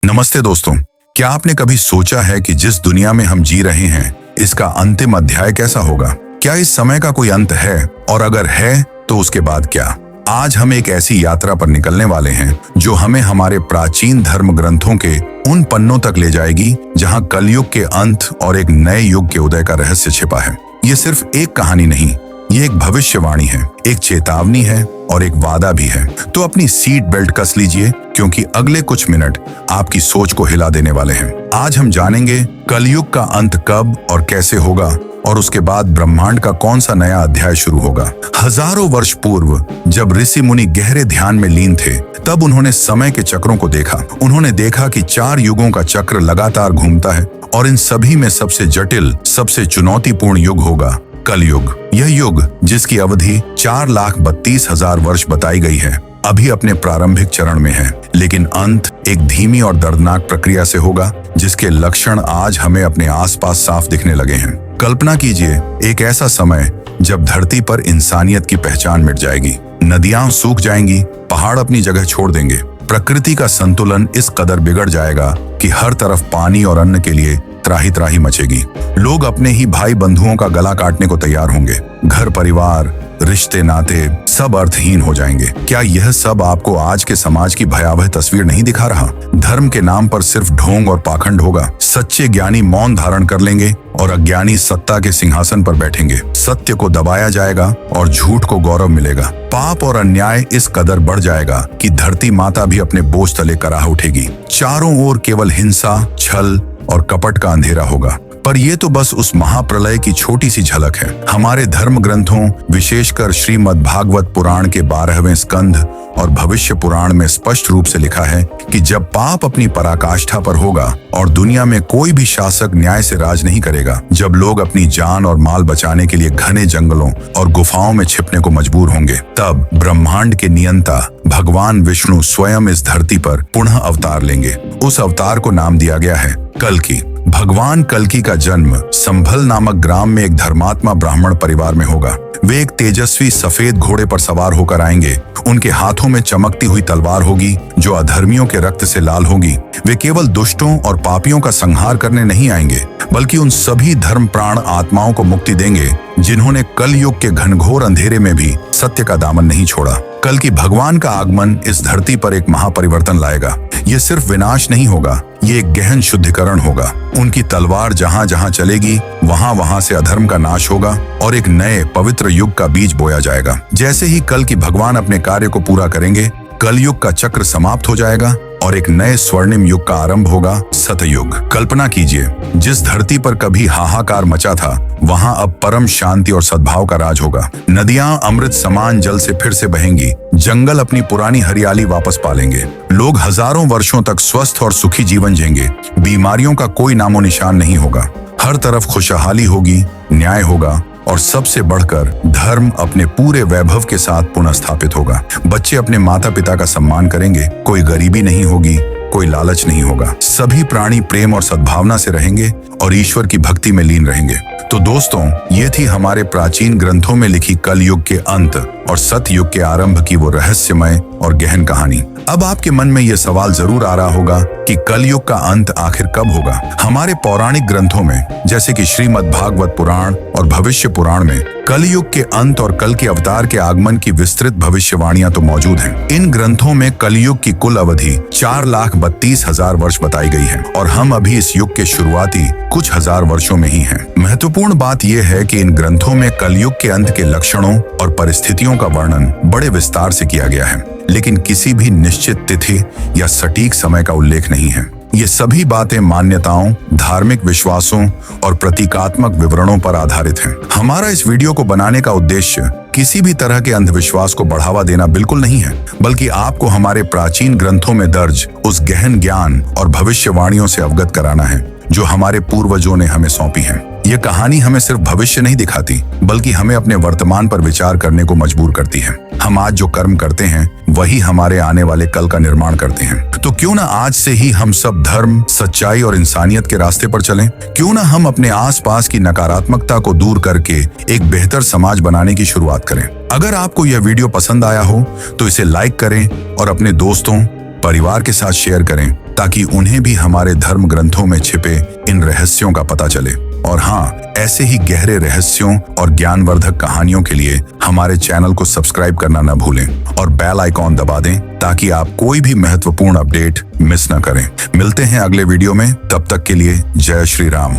नमस्ते दोस्तों, क्या आपने कभी सोचा है कि जिस दुनिया में हम जी रहे हैं इसका अंतिम अध्याय कैसा होगा? क्या इस समय का कोई अंत है, और अगर है तो उसके बाद क्या? आज हम एक ऐसी यात्रा पर निकलने वाले हैं जो हमें हमारे प्राचीन धर्म ग्रंथों के उन पन्नों तक ले जाएगी जहां कलयुग के अंत और एक नए युग के उदय का रहस्य छिपा है। ये सिर्फ एक कहानी नहीं, ये एक भविष्यवाणी है, एक चेतावनी है और एक वादा भी है। तो अपनी सीट बेल्ट कस लीजिए, क्योंकि अगले कुछ मिनट आपकी सोच को हिला देने वाले हैं। आज हम जानेंगे कलयुग का अंत कब और कैसे होगा, और उसके बाद ब्रह्मांड का कौन सा नया अध्याय शुरू होगा। हजारों वर्ष पूर्व जब ऋषि मुनि गहरे ध्यान में लीन थे, तब उन्होंने समय के चक्रों को देखा। उन्होंने देखा कि 4 युगों का चक्र लगातार घूमता है, और इन सभी में सबसे जटिल, सबसे चुनौतीपूर्ण युग होगा कलयुग। यह युग, जिसकी अवधि 4,32,000 वर्ष बताई गई है, अभी अपने प्रारंभिक चरण में है, लेकिन अंत एक धीमी और दर्दनाक प्रक्रिया से होगा जिसके लक्षण आज हमें अपने आसपास साफ दिखने लगे हैं। कल्पना कीजिए, एक ऐसा समय जब धरती पर इंसानियत की पहचान मिट जाएगी, नदियां सूख जाएंगी, पहाड़ अपनी जगह छोड़ देंगे, प्रकृति का संतुलन इस कदर बिगड़ जाएगा कि हर तरफ पानी और अन्न के लिए त्राही त्राही मचेगी। लोग अपने ही भाई बंधुओं का गला काटने को तैयार होंगे। घर परिवार, रिश्ते नाते सब अर्थहीन हो जाएंगे। क्या यह सब आपको आज के समाज की भयावह तस्वीर नहीं दिखा रहा? धर्म के नाम पर सिर्फ ढोंग और पाखंड होगा। सच्चे ज्ञानी मौन धारण कर लेंगे और अज्ञानी सत्ता के सिंहासन पर बैठेंगे। सत्य को दबाया जाएगा और झूठ को गौरव मिलेगा। पाप और अन्याय इस कदर बढ़ जाएगा कि धरती माता भी अपने बोझ तले कराह उठेगी। चारों ओर केवल हिंसा, छल और कपट का अंधेरा होगा। पर यह तो बस उस महाप्रलय की छोटी सी झलक है। हमारे धर्म ग्रंथों, विशेषकर श्रीमद् भागवत पुराण के 12वें स्कंध और भविष्य पुराण में स्पष्ट रूप से लिखा है कि जब पाप अपनी पराकाष्ठा पर होगा और दुनिया में कोई भी शासक न्याय से राज नहीं करेगा, जब लोग अपनी जान और माल बचाने के लिए घने जंगलों और गुफाओं में छिपने को मजबूर होंगे, तब ब्रह्मांड के नियंता भगवान विष्णु स्वयं इस धरती पर पुनः अवतार लेंगे। उस अवतार को नाम दिया गया है कल्कि। भगवान कल्कि का जन्म संभल नामक ग्राम में एक धर्मात्मा ब्राह्मण परिवार में होगा। वे एक तेजस्वी सफेद घोड़े पर सवार होकर आएंगे। उनके हाथों में चमकती हुई तलवार होगी जो अधर्मियों के रक्त से लाल होगी। वे केवल दुष्टों और पापियों का संहार करने नहीं आएंगे, बल्कि उन सभी धर्म प्राण आत्माओं को मुक्ति देंगे जिन्होंने कलयुग के घनघोर अंधेरे में भी सत्य का दामन नहीं छोड़ा। कल्कि भगवान का आगमन इस धरती पर एक महापरिवर्तन लाएगा। ये सिर्फ विनाश नहीं होगा, ये एक गहन शुद्धिकरण होगा। उनकी तलवार जहां जहां चलेगी, वहां वहां से अधर्म का नाश होगा और एक नए पवित्र युग का बीज बोया जाएगा। जैसे ही कल्कि भगवान अपने कार्य को पूरा करेंगे, कलयुग का चक्र समाप्त हो जाएगा और एक नए स्वर्णिम युग का आरंभ होगा, सतयुग। कल्पना कीजिए, जिस धरती पर कभी हाहाकार मचा था, वहां अब परम शांति और सद्भाव का राज होगा। नदियां अमृत समान जल से फिर से बहेंगी, जंगल अपनी पुरानी हरियाली वापस पालेंगे, लोग हजारों वर्षों तक स्वस्थ और सुखी जीवन जिएंगे। बीमारियों का कोई नामो निशान नहीं होगा। हर तरफ खुशहाली होगी, न्याय होगा और सबसे बढ़कर धर्म अपने पूरे वैभव के साथ पुनः स्थापित होगा। बच्चे अपने माता पिता का सम्मान करेंगे, कोई गरीबी नहीं होगी, कोई लालच नहीं होगा। सभी प्राणी प्रेम और सद्भावना से रहेंगे और ईश्वर की भक्ति में लीन रहेंगे। तो दोस्तों, ये थी हमारे प्राचीन ग्रंथों में लिखी कलयुग के अंत और सतयुग के आरंभ की वो रहस्यमय और गहन कहानी। अब आपके मन में ये सवाल जरूर आ रहा होगा कि कलयुग का अंत आखिर कब होगा? हमारे पौराणिक ग्रंथों में, जैसे कि श्रीमद् भागवत पुराण और भविष्य पुराण में, कलयुग के अंत और कल के अवतार के आगमन की विस्तृत भविष्यवाणियां तो मौजूद हैं। इन ग्रंथों में कलयुग की कुल अवधि 4,32,000 वर्ष बताई गई है और हम अभी इस युग के शुरुआती कुछ हजार वर्षों में ही हैं। महत्वपूर्ण बात यह है कि इन ग्रंथों में कलयुग के अंत के लक्षणों और परिस्थितियों का वर्णन बड़े विस्तार से किया गया है, लेकिन किसी भी निश्चित तिथि या सटीक समय का उल्लेख नहीं है। ये सभी बातें मान्यताओं, धार्मिक विश्वासों और प्रतीकात्मक विवरणों पर आधारित हैं। हमारा इस वीडियो को बनाने का उद्देश्य किसी भी तरह के अंधविश्वास को बढ़ावा देना बिल्कुल नहीं है, बल्कि आपको हमारे प्राचीन ग्रंथों में दर्ज उस गहन ज्ञान और भविष्यवाणियों से अवगत कराना है जो हमारे पूर्वजों ने हमें सौंपी हैं। ये कहानी हमें सिर्फ भविष्य नहीं दिखाती, बल्कि हमें अपने वर्तमान पर विचार करने को मजबूर करती है। हम आज जो कर्म करते हैं, वही हमारे आने वाले कल का निर्माण करते हैं। तो क्यों ना आज से ही हम सब धर्म, सच्चाई और इंसानियत के रास्ते पर चलें? क्यों ना हम अपने आसपास की नकारात्मकता को दूर करके एक बेहतर समाज बनाने की शुरुआत करें? अगर आपको यह वीडियो पसंद आया हो तो इसे लाइक करें और अपने दोस्तों, परिवार के साथ शेयर करें ताकि उन्हें भी हमारे धर्म ग्रंथों में छिपे इन रहस्यों का पता चले। और हाँ, ऐसे ही गहरे रहस्यों और ज्ञानवर्धक कहानियों के लिए हमारे चैनल को सब्सक्राइब करना न भूलें और बेल आइकॉन दबा दें ताकि आप कोई भी महत्वपूर्ण अपडेट मिस न करें। मिलते हैं अगले वीडियो में, तब तक के लिए जय श्री राम।